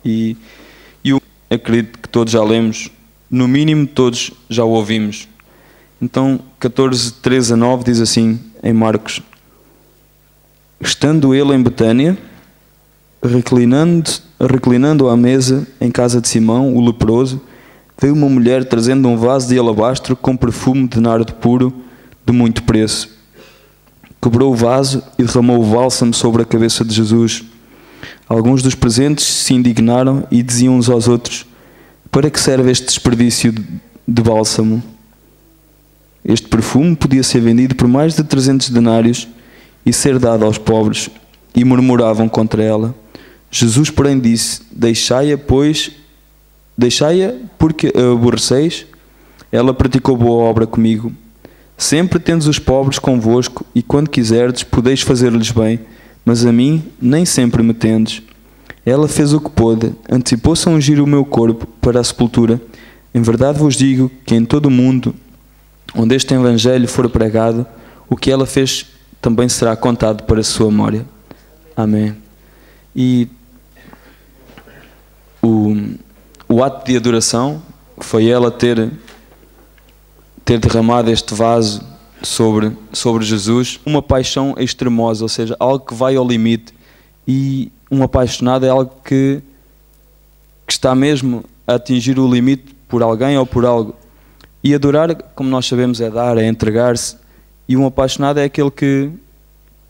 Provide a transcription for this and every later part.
E, acredito que todos já lemos, no mínimo todos já o ouvimos. Então, 14:3-9 diz assim, em Marcos: Estando ele em Betânia, reclinando à mesa em casa de Simão, o leproso, veio uma mulher trazendo um vaso de alabastro com perfume de nardo puro de muito preço. Quebrou o vaso e derramou o bálsamo sobre a cabeça de Jesus. Alguns dos presentes se indignaram e diziam uns aos outros: Para que serve este desperdício de bálsamo? Este perfume podia ser vendido por mais de 300 denários e ser dado aos pobres. E murmuravam contra ela. Jesus, porém, disse: Deixai-a, porque a aborreceis. Ela praticou boa obra comigo. Sempre tendes os pobres convosco, e quando quiserdes, podeis fazer-lhes bem, mas a mim nem sempre me tendes. Ela fez o que pôde, antecipou-se a ungir o meu corpo para a sepultura. Em verdade vos digo que em todo o mundo, onde este evangelho for pregado, o que ela fez também será contado para a sua memória. Amém. E o ato de adoração foi ela ter derramado este vaso sobre Jesus, uma paixão extremosa, ou seja, algo que vai ao limite. E um apaixonado é algo que está mesmo a atingir o limite por alguém ou por algo. E adorar, como nós sabemos, é dar, é entregar-se. E um apaixonado é aquele que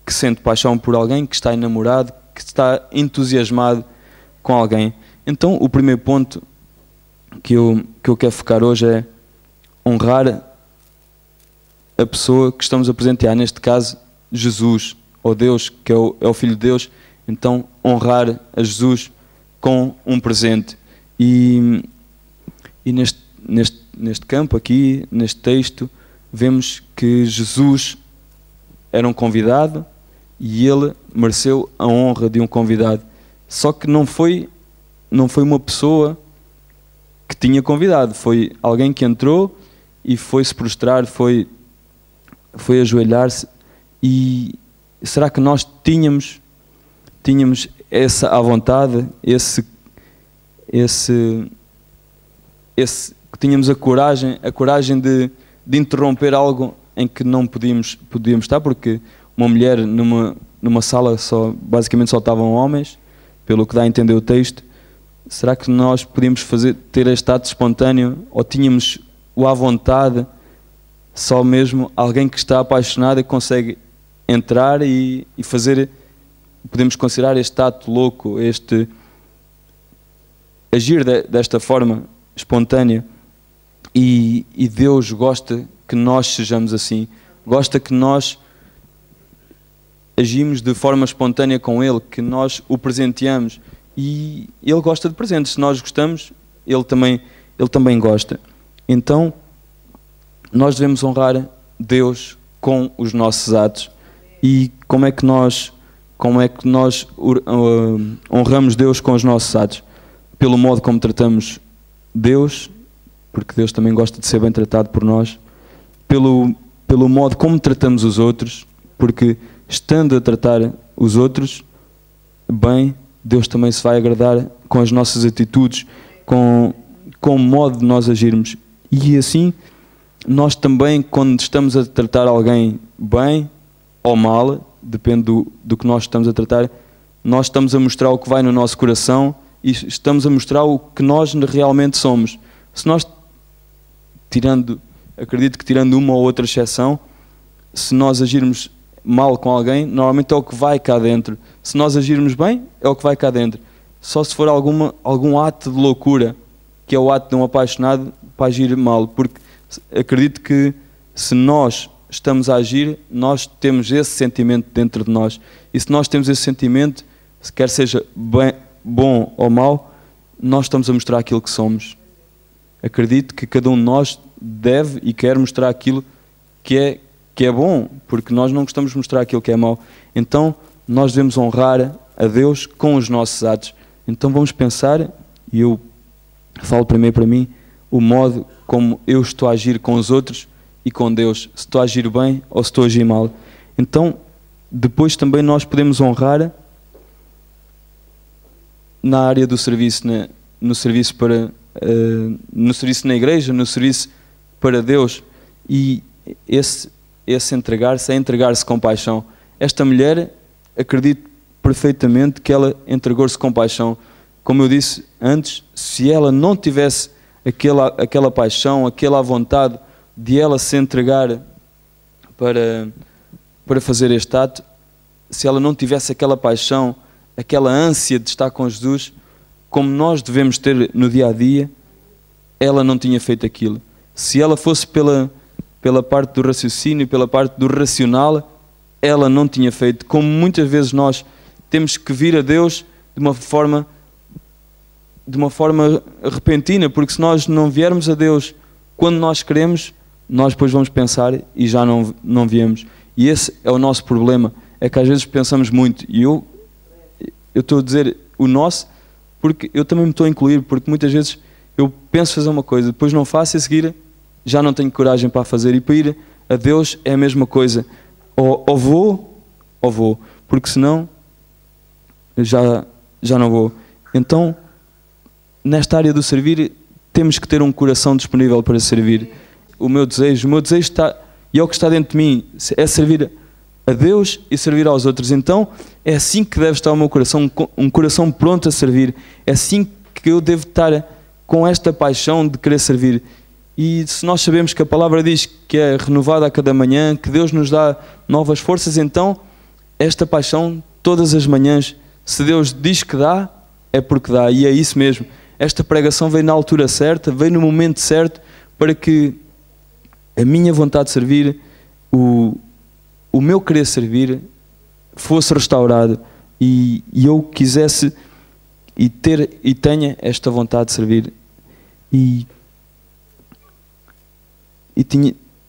sente paixão por alguém, que está enamorado, que está entusiasmado com alguém. Então, o primeiro ponto que eu quero focar hoje é honrar a pessoa que estamos a presentear, neste caso, Jesus, ou Deus, que é o Filho de Deus. Então, honrar a Jesus com um presente. E neste campo aqui, neste texto, vemos que Jesus era um convidado e ele mereceu a honra de um convidado. Só que não foi uma pessoa que tinha convidado, foi alguém que entrou e foi se prostrar, foi ajoelhar-se. E será que nós tínhamos essa à vontade, que tínhamos a coragem de interromper algo em que não podíamos estar, porque uma mulher numa sala basicamente só estavam homens, pelo que dá a entender o texto. Será que nós podíamos ter este ato espontâneo, ou tínhamos o à vontade, só mesmo alguém que está apaixonado e consegue entrar e fazer, podemos considerar este ato louco, este agir desta forma espontânea. E Deus gosta que nós sejamos assim, gosta que nós agimos de forma espontânea com Ele, que nós o presenteamos. E Ele gosta de presentes. Se nós gostamos, Ele também gosta. Então, nós devemos honrar Deus com os nossos atos. E como é que nós honramos Deus com os nossos atos? Pelo modo como tratamos Deus, porque Deus também gosta de ser bem tratado por nós. Pelo modo como tratamos os outros, porque estando a tratar os outros bem, Deus também se vai agradar com as nossas atitudes, com o modo de nós agirmos. E assim, nós também, quando estamos a tratar alguém bem ou mal, depende do que nós estamos a tratar, nós estamos a mostrar o que vai no nosso coração e estamos a mostrar o que nós realmente somos. Se nós, acredito que tirando uma ou outra exceção, se nós agirmos mal com alguém, normalmente é o que vai cá dentro. Se nós agirmos bem, é o que vai cá dentro. Só se for algum ato de loucura, que é o ato de um apaixonado, para agir mal. Porque acredito que se nós estamos a agir, nós temos esse sentimento dentro de nós. E se nós temos esse sentimento, quer seja bom ou mau, nós estamos a mostrar aquilo que somos. Acredito que cada um de nós deve e quer mostrar aquilo que é bom, porque nós não gostamos de mostrar aquilo que é mau. Então, nós devemos honrar a Deus com os nossos atos. Então, vamos pensar, e eu falo primeiro para mim, o modo como eu estou a agir com os outros e com Deus. Se estou a agir bem ou se estou a agir mal. Então, depois também nós podemos honrar na área do serviço, no serviço no serviço na igreja, no serviço para Deus. E esse entregar-se é entregar-se com paixão. Esta mulher, acredito perfeitamente que ela entregou-se com paixão. Como eu disse antes, se ela não tivesse aquela paixão, aquela vontade de ela se entregar para fazer este ato, se ela não tivesse aquela paixão, aquela ânsia de estar com Jesus, como nós devemos ter no dia a dia, ela não tinha feito aquilo. Se ela fosse pela parte do raciocínio, pela parte do racional, ela não tinha feito. Como muitas vezes nós temos que vir a Deus de uma forma repentina, porque se nós não viermos a Deus quando nós queremos, nós depois vamos pensar e já não viemos. E esse é o nosso problema, é que às vezes pensamos muito, e eu estou a dizer o nosso, porque eu também me estou a incluir, porque muitas vezes eu penso fazer uma coisa, depois não faço e a seguir já não tenho coragem para fazer. E para ir a Deus é a mesma coisa, ou vou, porque senão já não vou. Então, nesta área do servir, temos que ter um coração disponível para servir. O meu desejo está, e é o que está dentro de mim, é servir a Deus e servir aos outros. Então, é assim que deve estar o meu coração, um coração pronto a servir. É assim que eu devo estar, com esta paixão de querer servir. E se nós sabemos que a palavra diz que é renovada a cada manhã, que Deus nos dá novas forças, então, esta paixão, todas as manhãs, se Deus diz que dá, é porque dá, e é isso mesmo. Esta pregação veio na altura certa, veio no momento certo, para que a minha vontade de servir, o meu querer servir, fosse restaurado, e eu quisesse e tenha esta vontade de servir. E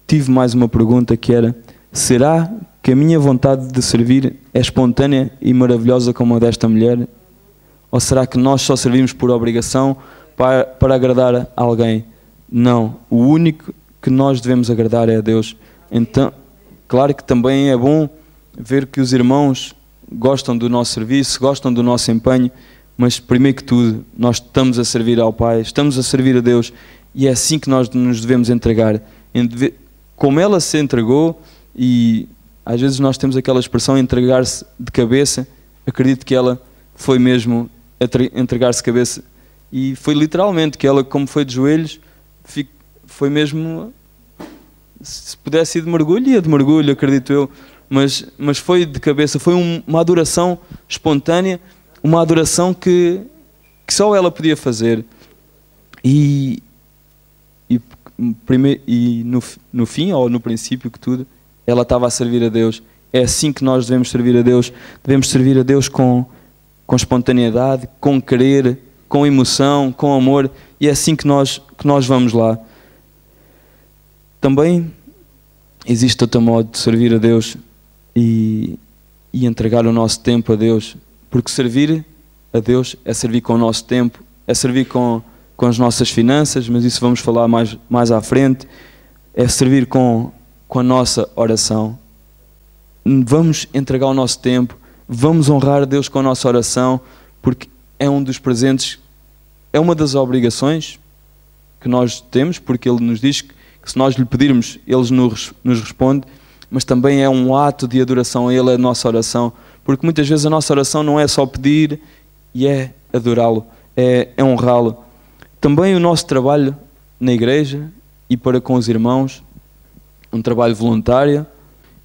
tive mais uma pergunta, que era: será que a minha vontade de servir é espontânea e maravilhosa como a desta mulher? Ou será que nós só servimos por obrigação para agradar a alguém? Não. O único que nós devemos agradar é a Deus. Então, claro que também é bom ver que os irmãos gostam do nosso serviço, gostam do nosso empenho, mas primeiro que tudo, nós estamos a servir ao Pai, estamos a servir a Deus, e é assim que nós nos devemos entregar. Como ela se entregou, e às vezes nós temos aquela expressão, entregar-se de cabeça, acredito que ela foi mesmo entregar-se de cabeça, e foi literalmente, que ela, como foi de joelhos, foi mesmo, se pudesse ir de mergulho, ia de mergulho, acredito eu, mas foi de cabeça, foi uma adoração espontânea, uma adoração que só ela podia fazer. E no fim, ou no princípio que tudo, ela estava a servir a Deus. É assim que nós devemos servir a Deus com espontaneidade, com querer, com emoção, com amor, e é assim que nós vamos lá. Também existe outro modo de servir a Deus e entregar o nosso tempo a Deus, porque servir a Deus é servir com o nosso tempo, é servir com as nossas finanças, mas isso vamos falar mais à frente, é servir com a nossa oração. Vamos entregar o nosso tempo, vamos honrar a Deus com a nossa oração, porque é um dos presentes, é uma das obrigações que nós temos, porque Ele nos diz que se nós lhe pedirmos, Ele nos responde, mas também é um ato de adoração a Ele, a nossa oração, porque muitas vezes a nossa oração não é só pedir, e é adorá-lo, é honrá-lo. Também o nosso trabalho na igreja e para com os irmãos, um trabalho voluntário,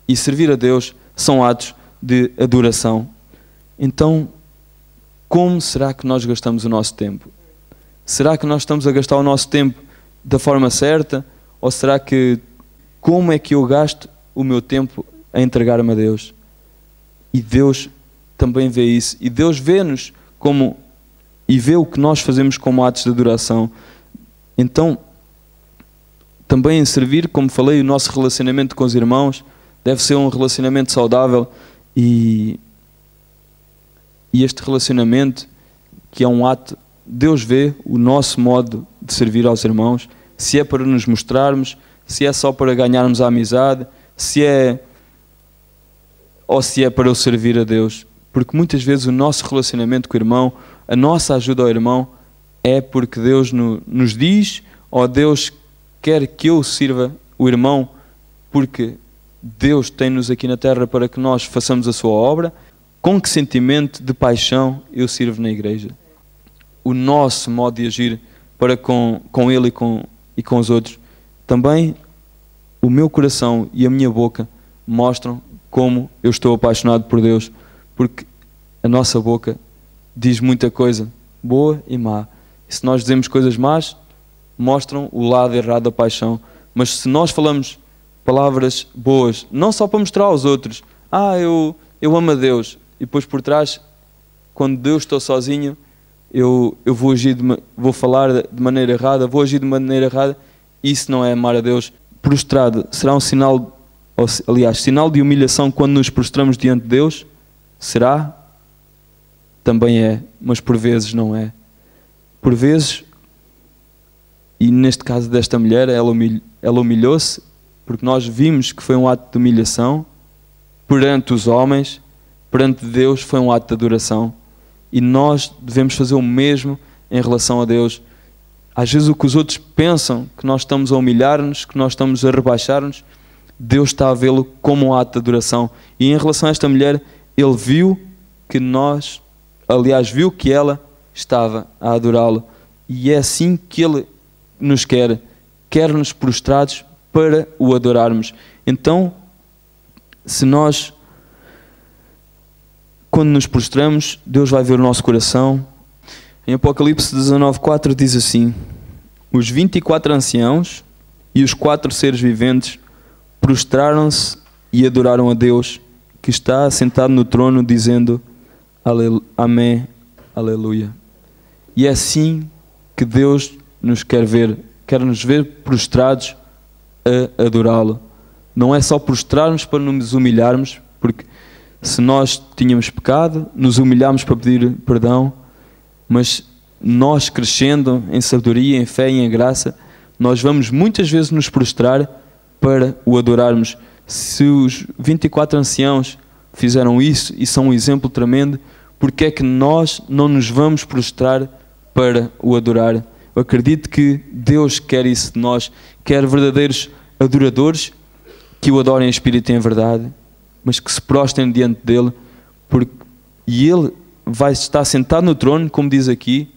e servir a Deus são atos de adoração. Então, como será que nós gastamos o nosso tempo? Será que nós estamos a gastar o nosso tempo da forma certa? Ou será que, como é que eu gasto o meu tempo a entregar-me a Deus? E Deus também vê isso. E Deus vê-nos e vê o que nós fazemos como atos de adoração. Então, também em servir, como falei, o nosso relacionamento com os irmãos deve ser um relacionamento saudável, e este relacionamento, que é um ato, Deus vê o nosso modo de servir aos irmãos, se é para nos mostrarmos, se é só para ganharmos a amizade, ou se é para o servir a Deus. Porque muitas vezes o nosso relacionamento com o irmão, a nossa ajuda ao irmão é porque Deus nos diz, ou Deus quer que eu sirva o irmão porque Deus tem-nos aqui na terra para que nós façamos a sua obra. Com que sentimento de paixão eu sirvo na igreja? O nosso modo de agir para com Ele e com os outros. Também o meu coração e a minha boca mostram como eu estou apaixonado por Deus, porque a nossa boca diz muita coisa, boa e má. E se nós dizemos coisas más, mostram o lado errado da paixão. Mas se nós falamos palavras boas, não só para mostrar aos outros, eu amo a Deus, e depois por trás, quando Deus estou sozinho, eu vou agir, vou falar de maneira errada, vou agir de maneira errada, isso não é amar a Deus. Prostrado será um sinal, aliás, sinal de humilhação quando nos prostramos diante de Deus? Será? Também é, mas por vezes não é. Por vezes, e neste caso desta mulher, ela humilhou-se, porque nós vimos que foi um ato de humilhação perante os homens, perante Deus foi um ato de adoração. E nós devemos fazer o mesmo em relação a Deus. Às vezes o que os outros pensam, que nós estamos a humilhar-nos, que nós estamos a rebaixar-nos, Deus está a vê-lo como um ato de adoração. E em relação a esta mulher, Ele viu que viu que ela estava a adorá-lo. E é assim que Ele nos quer-nos prostrados para o adorarmos. Então, quando nos prostramos, Deus vai ver o nosso coração. Em Apocalipse 19:4 diz assim: os 24 anciãos e os 4 seres viventes prostraram-se e adoraram a Deus, que está assentado no trono, dizendo Amém, Aleluia. E é assim que Deus nos quer nos ver prostrados a adorá-lo. Não é só prostrarmos para nos humilharmos, porque se nós tínhamos pecado, nos humilhamos para pedir perdão, mas nós crescendo em sabedoria, em fé e em graça, nós vamos muitas vezes nos prostrar para o adorarmos. Se os 24 anciãos fizeram isso e são um exemplo tremendo, porque é que nós não nos vamos prostrar para o adorar? Eu acredito que Deus quer isso de nós, quer verdadeiros adoradores que o adorem em espírito e em verdade, mas que se prostrem diante dele, e ele vai estar sentado no trono, como diz aqui,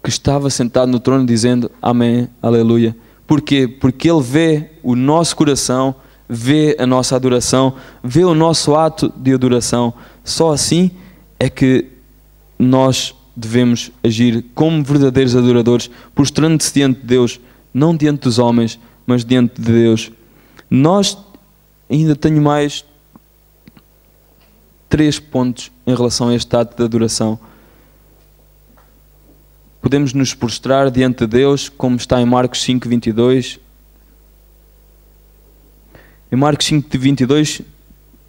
que estava sentado no trono dizendo Amém, Aleluia. Porquê? Porque ele vê o nosso coração, vê a nossa adoração, vê o nosso ato de adoração. Só assim é que nós devemos agir como verdadeiros adoradores, prostrando-se diante de Deus, não diante dos homens, mas diante de Deus. Nós, ainda tenho mais 3 pontos em relação a este ato de adoração. Podemos nos prostrar diante de Deus, como está em Marcos 5:22. Em Marcos 5:22,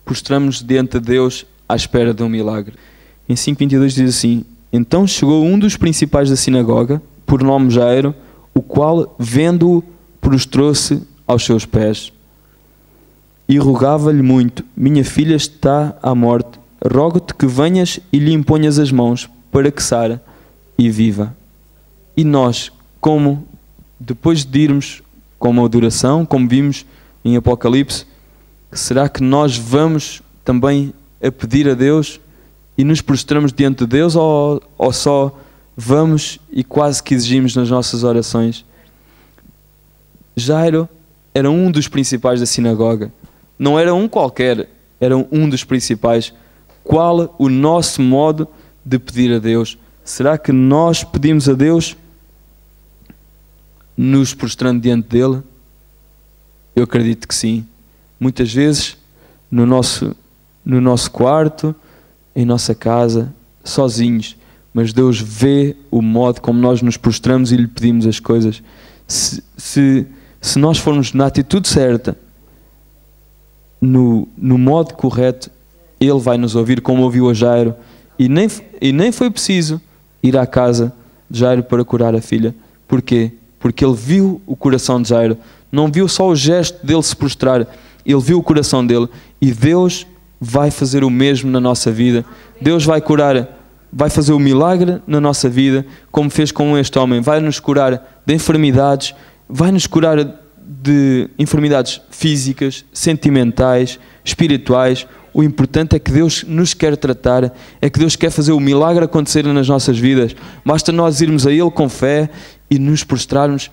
prostramos diante de Deus à espera de um milagre. Em 5:22 diz assim: então chegou um dos principais da sinagoga, por nome Jairo, o qual, vendo-o, prostrou-se aos seus pés e rogava-lhe muito: minha filha está à morte, rogo-te que venhas e lhe imponhas as mãos, para que sara e viva. E nós, como depois de irmos com a adoração, como vimos em Apocalipse, será que nós vamos também a pedir a Deus e nos prostramos diante de Deus, ou só vamos e quase que exigimos nas nossas orações? Jairo era um dos principais da sinagoga. Não era um qualquer, era um dos principais. Qual o nosso modo de pedir a Deus? Será que nós pedimos a Deus nos prostrando diante dele? Eu acredito que sim. Muitas vezes no nosso quarto, em nossa casa, sozinhos, mas Deus vê o modo como nós nos prostramos e lhe pedimos as coisas. Se nós formos na atitude certa, no modo correto, Ele vai nos ouvir, como ouviu a Jairo. E nem foi preciso ir à casa de Jairo para curar a filha. Porquê? Porque Ele viu o coração de Jairo. Não viu só o gesto dele se prostrar, Ele viu o coração dele. E Deus vai fazer o mesmo na nossa vida. Deus vai curar vai fazer o milagre na nossa vida, como fez com este homem. Vai nos curar de enfermidades, vai nos curar de enfermidades físicas, sentimentais, espirituais. O importante é que Deus nos quer tratar, é que Deus quer fazer o milagre acontecer nas nossas vidas. Basta nós irmos a Ele com fé e nos prostrarmos,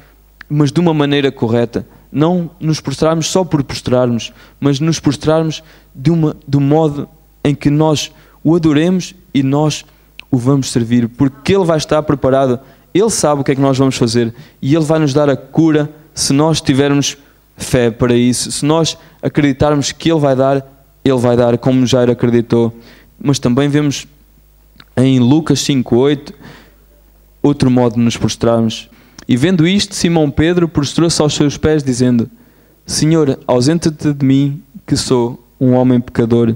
mas de uma maneira correta. Não nos prostrarmos só por prostrarmos, mas nos prostrarmos de um modo em que nós o adoremos e nós o vamos servir, porque Ele vai estar preparado, Ele sabe o que é que nós vamos fazer e Ele vai nos dar a cura se nós tivermos fé para isso, se nós acreditarmos que Ele vai dar como Jairo acreditou. Mas também vemos em Lucas 5:8 outro modo de nos prostrarmos. E vendo isto, Simão Pedro prostrou-se aos seus pés, dizendo: Senhor, ausenta-te de mim, que sou um homem pecador.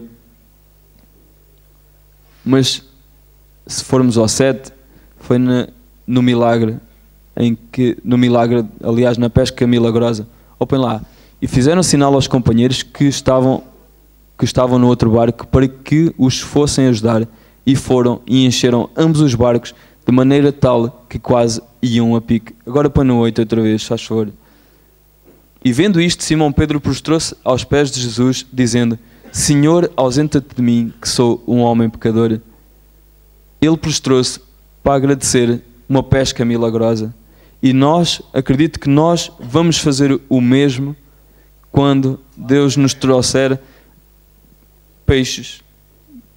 Mas, se formos ao 7, foi no milagre, aliás, na pesca milagrosa. Opem lá. E fizeram sinal aos companheiros que estavam no outro barco, para que os fossem ajudar. E foram e encheram ambos os barcos, de maneira tal que quase iam a pique. Agora põe no 8 outra vez, faz favor. E vendo isto, Simão Pedro prostrou-se aos pés de Jesus, dizendo: Senhor, ausenta-te de mim, que sou um homem pecador. Ele prostrou-se para agradecer uma pesca milagrosa. E acredito que nós vamos fazer o mesmo quando Deus nos trouxer peixes,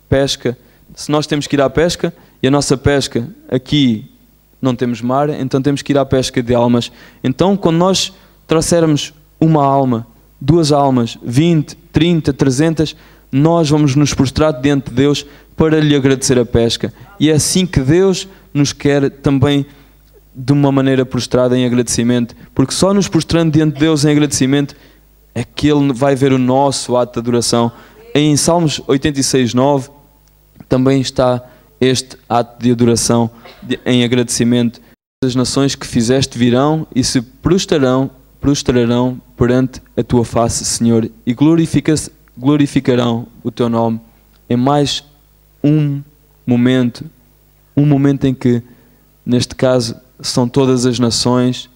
pesca. Se nós temos que ir à pesca, e a nossa pesca aqui não temos mar, então temos que ir à pesca de almas. Então, quando nós trouxermos uma alma, 2 almas, 20, 30, 300, nós vamos nos prostrar diante de Deus para lhe agradecer a pesca. E é assim que Deus nos quer também, de uma maneira prostrada em agradecimento, porque só nos prostrando diante de Deus em agradecimento é que Ele vai ver o nosso ato de adoração. Em Salmos 86:9 também está este ato de adoração em agradecimento. As nações que fizeste virão e se prostrarão perante a tua face, Senhor, e glorificarão o teu nome. É mais um momento em que, neste caso, são todas as nações,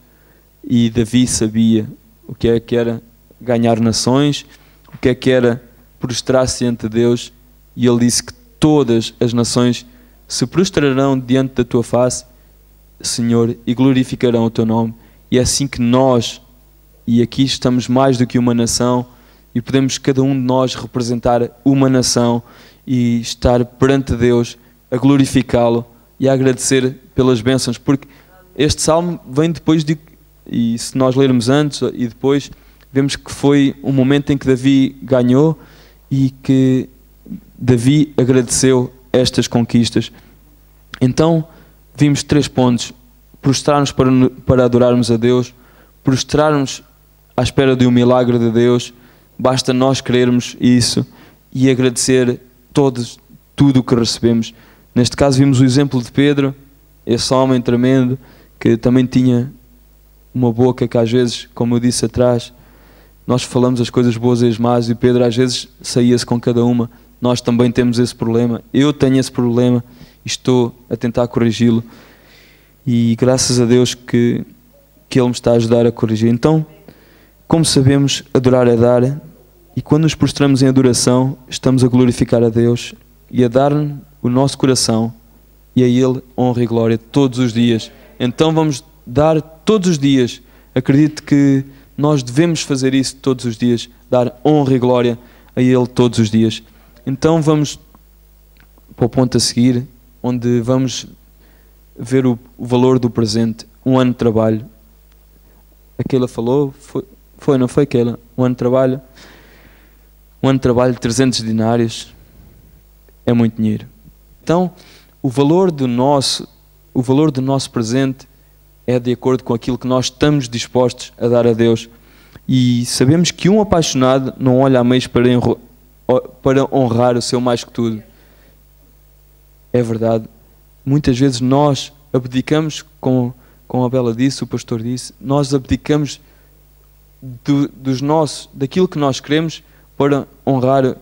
e Davi sabia o que é que era ganhar nações, o que é que era prostrar-se diante de Deus, e ele disse que todas as nações se prostrarão diante da tua face, Senhor, e glorificarão o teu nome. E é assim que nós, e aqui estamos mais do que uma nação, e podemos cada um de nós representar uma nação e estar perante Deus a glorificá-lo e a agradecer pelas bênçãos, porque este salmo vem depois e se nós lermos antes e depois, vemos que foi um momento em que Davi ganhou e que Davi agradeceu estas conquistas. Então, vimos 3 pontos: prostrar-nos para adorarmos a Deus, prostrar-nos à espera de um milagre de Deus, basta nós querermos isso, e agradecer tudo o que recebemos. Neste caso vimos o exemplo de Pedro, esse homem tremendo, que também tinha uma boca que às vezes, como eu disse atrás, nós falamos as coisas boas e as más, e Pedro às vezes saía-se com cada uma. Nós também temos esse problema, eu tenho esse problema, e estou a tentar corrigi-lo, e graças a Deus que Ele me está a ajudar a corrigir. Então, como sabemos, adorar é dar, e quando nos prostramos em adoração, estamos a glorificar a Deus e a dar o nosso coração, e a Ele honra e glória todos os dias. Então vamos dar todos os dias. Acredito que nós devemos fazer isso todos os dias, dar honra e glória a Ele todos os dias. Então vamos para o ponto a seguir, onde vamos ver o valor do presente. Um ano de trabalho. Aquela falou, não foi aquela? Um ano de trabalho. Um ano de trabalho, 300 dinários. É muito dinheiro. Então, o valor do nosso presente é de acordo com aquilo que nós estamos dispostos a dar a Deus. E sabemos que um apaixonado não olha a meios para honrar o seu mais que tudo. É verdade. Muitas vezes nós abdicamos, como a Bela disse, o pastor disse, nós abdicamos daquilo que nós queremos para honrar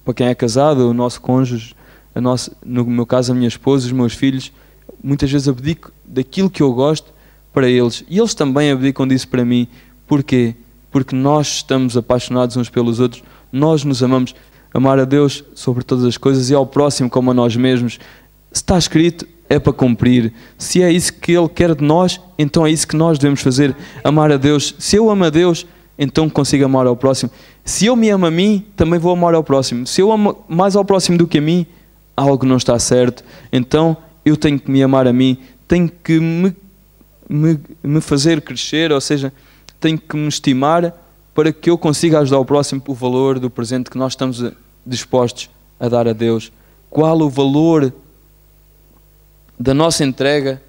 para quem é casado, o nosso cônjuge, no meu caso, a minha esposa, os meus filhos, muitas vezes abdico daquilo que eu gosto para eles. E eles também abdicam disso para mim. Porquê? Porque nós estamos apaixonados uns pelos outros, nós nos amamos. Amar a Deus sobre todas as coisas e ao próximo como a nós mesmos. Se está escrito, é para cumprir. Se é isso que Ele quer de nós, então é isso que nós devemos fazer. Amar a Deus. Se eu amo a Deus, então consigo amar ao próximo. Se eu me amo a mim, também vou amar ao próximo. Se eu amo mais ao próximo do que a mim, algo não está certo. Então eu tenho que me amar a mim, tenho que me fazer crescer, ou seja, tenho que me estimar para que eu consiga ajudar o próximo. O valor do presente que nós estamos dispostos a dar a Deus. Qual o valor da nossa entrega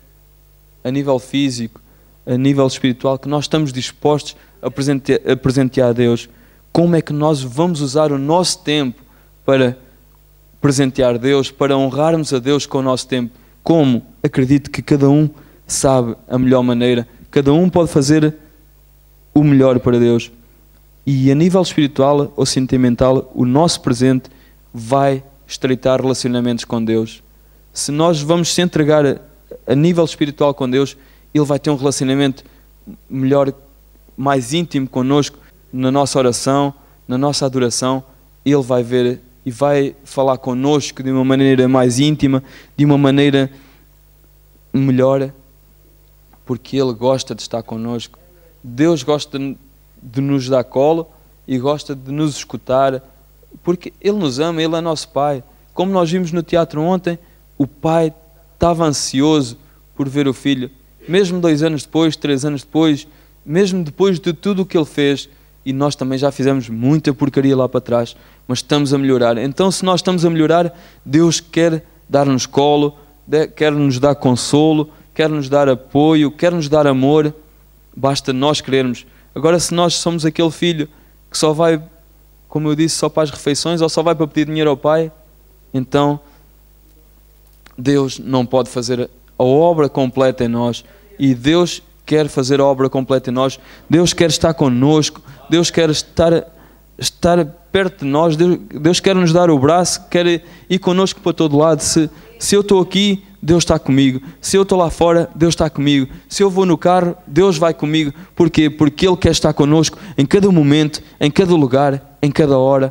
a nível físico, a nível espiritual, que nós estamos dispostos a presentear a Deus? Como é que nós vamos usar o nosso tempo para presentear Deus, para honrarmos a Deus com o nosso tempo? Como? Acredito que cada um sabe a melhor maneira, cada um pode fazer o melhor para Deus. E a nível espiritual ou sentimental, o nosso presente vai estreitar relacionamentos com Deus. Se nós vamos se entregar a nível espiritual com Deus, Ele vai ter um relacionamento melhor, mais íntimo connosco, na nossa oração, na nossa adoração. Ele vai ver e vai falar connosco de uma maneira mais íntima, de uma maneira melhor, porque Ele gosta de estar connosco. Deus gosta de nos dar colo e gosta de nos escutar, porque Ele nos ama, Ele é nosso Pai. Como nós vimos no teatro ontem, o Pai estava ansioso por ver o Filho, mesmo 2 anos depois, 3 anos depois, mesmo depois de tudo o que Ele fez. E nós também já fizemos muita porcaria lá para trás, mas estamos a melhorar. Então, se nós estamos a melhorar, Deus quer dar-nos colo, quer nos dar consolo, quer nos dar apoio, quer nos dar amor. Basta nós querermos. Agora, se nós somos aquele filho que só vai, como eu disse, só para as refeições ou só vai para pedir dinheiro ao pai, então Deus não pode fazer a obra completa em nós. E Deus quer fazer a obra completa em nós. Deus quer estar connosco. Deus quer estar perto de nós. Deus quer nos dar o braço, quer ir connosco para todo lado. Se eu estou aqui, Deus está comigo. Se eu estou lá fora, Deus está comigo. Se eu vou no carro, Deus vai comigo. Porquê? Porque Ele quer estar connosco em cada momento, em cada lugar, em cada hora.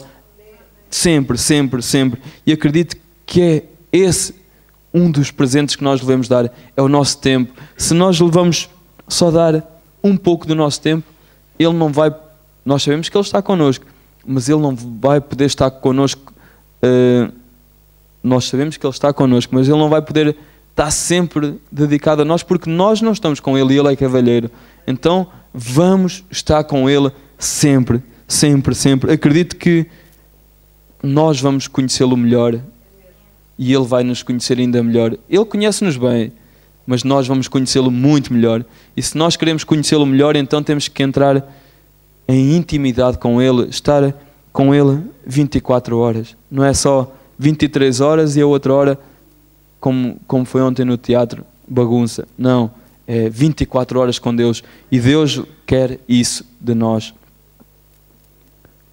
Sempre, sempre, sempre. E acredito que é esse um dos presentes que nós devemos dar, é o nosso tempo. Se nós levamos só dar um pouco do nosso tempo, Ele não vai... Nós sabemos que Ele está connosco, mas Ele não vai poder estar connosco... nós sabemos que Ele está connosco, mas Ele não vai poder estar sempre dedicado a nós, porque nós não estamos com Ele e Ele é cavalheiro. Então, vamos estar com Ele sempre, sempre, sempre. Acredito que nós vamos conhecê-lo melhor e Ele vai nos conhecer ainda melhor. Ele conhece-nos bem, mas nós vamos conhecê-lo muito melhor. E se nós queremos conhecê-lo melhor, então temos que entrar em intimidade com Ele, estar com Ele 24 horas. Não é só 23 horas e a outra hora, como foi ontem no teatro, bagunça. Não, é 24 horas com Deus. E Deus quer isso de nós.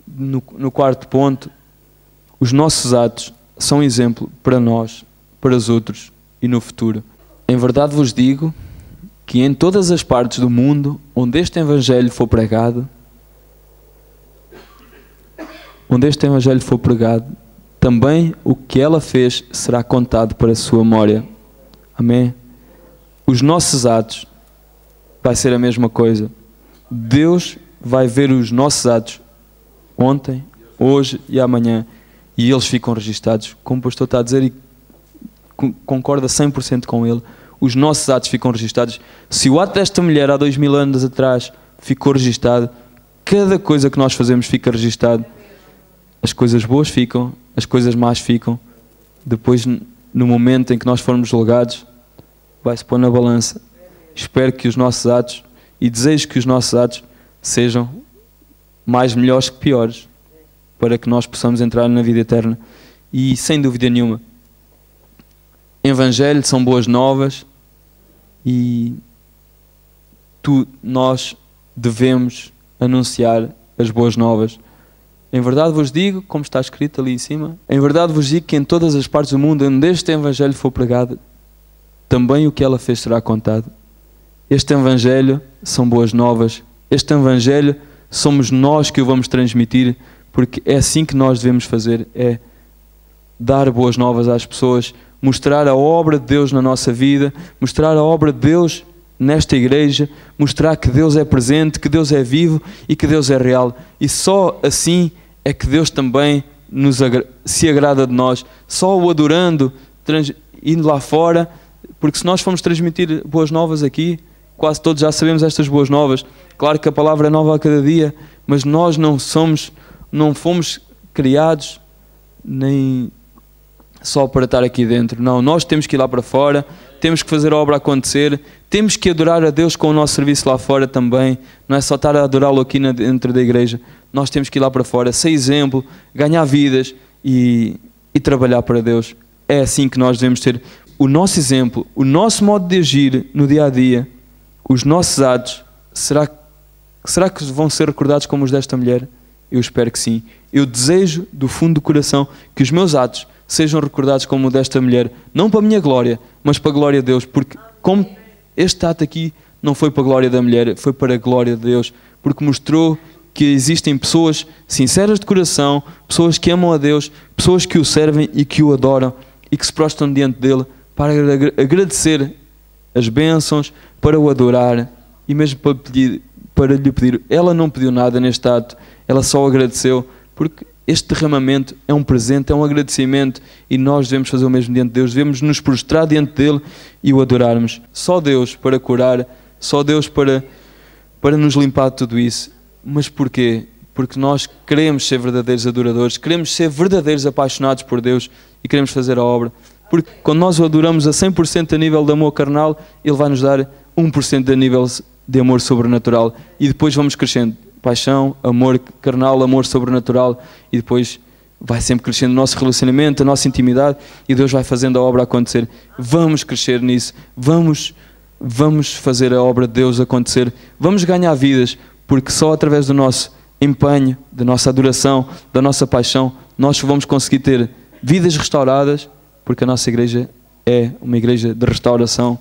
No quarto ponto, os nossos atos são exemplo para nós, para os outros e no futuro. Em verdade vos digo que em todas as partes do mundo onde este Evangelho for pregado, também o que ela fez será contado para a sua memória. Amém? Os nossos atos vai ser a mesma coisa. Deus vai ver os nossos atos ontem, hoje e amanhã. E eles ficam registados, como o pastor está a dizer, e concorda 100% com ele. Os nossos atos ficam registados. Se o ato desta mulher há 2000 anos atrás ficou registado, cada coisa que nós fazemos fica registado. As coisas boas ficam, as coisas más ficam. Depois, no momento em que nós formos julgados, vai-se pôr na balança. Espero que os nossos atos, e desejo que os nossos atos sejam mais melhores que piores, para que nós possamos entrar na vida eterna. E sem dúvida nenhuma, Evangelho são boas novas e nós devemos anunciar as boas novas. Em verdade vos digo, como está escrito ali em cima, em verdade vos digo que em todas as partes do mundo onde este Evangelho for pregado, também o que ela fez será contado. Este Evangelho são boas novas. Este Evangelho somos nós que o vamos transmitir, porque é assim que nós devemos fazer, é dar boas novas às pessoas, mostrar a obra de Deus na nossa vida, mostrar a obra de Deus nesta igreja, mostrar que Deus é presente, que Deus é vivo e que Deus é real. E só assim é que Deus também se agrada de nós, só o adorando, indo lá fora, porque se nós formos transmitir boas novas aqui, quase todos já sabemos estas boas novas. Claro que a palavra é nova a cada dia, mas nós não fomos criados nem só para estar aqui dentro. Não, nós temos que ir lá para fora, temos que fazer a obra acontecer, temos que adorar a Deus com o nosso serviço lá fora também. Não é só estar a adorá-lo aqui dentro da igreja. Nós temos que ir lá para fora, ser exemplo, ganhar vidas e trabalhar para Deus. É assim que nós devemos ter o nosso exemplo, o nosso modo de agir no dia a dia, os nossos atos. Será que vão ser recordados como os desta mulher? Eu espero que sim. Eu desejo do fundo do coração que os meus atos sejam recordados como o desta mulher, não para a minha glória, mas para a glória de Deus, porque como este ato aqui não foi para a glória da mulher, foi para a glória de Deus, porque mostrou que existem pessoas sinceras de coração, pessoas que amam a Deus, pessoas que o servem e que o adoram e que se prostram diante dele para agradecer as bênçãos, para o adorar e mesmo para lhe pedir. Ela não pediu nada neste ato, ela só agradeceu, porque este derramamento é um presente, é um agradecimento e nós devemos fazer o mesmo diante de Deus, devemos nos prostrar diante dele e o adorarmos. Só Deus para curar, só Deus para nos limpar de tudo isso. Mas porquê? Porque nós queremos ser verdadeiros adoradores, queremos ser verdadeiros apaixonados por Deus e queremos fazer a obra. Porque quando nós o adoramos a 100% a nível de amor carnal, Ele vai nos dar 1% a nível de amor sobrenatural. E depois vamos crescendo. Paixão, amor carnal, amor sobrenatural. E depois vai sempre crescendo o nosso relacionamento, a nossa intimidade. E Deus vai fazendo a obra acontecer. Vamos crescer nisso. Vamos fazer a obra de Deus acontecer. Vamos ganhar vidas. Porque só através do nosso empenho, da nossa adoração, da nossa paixão, nós vamos conseguir ter vidas restauradas, porque a nossa igreja é uma igreja de restauração.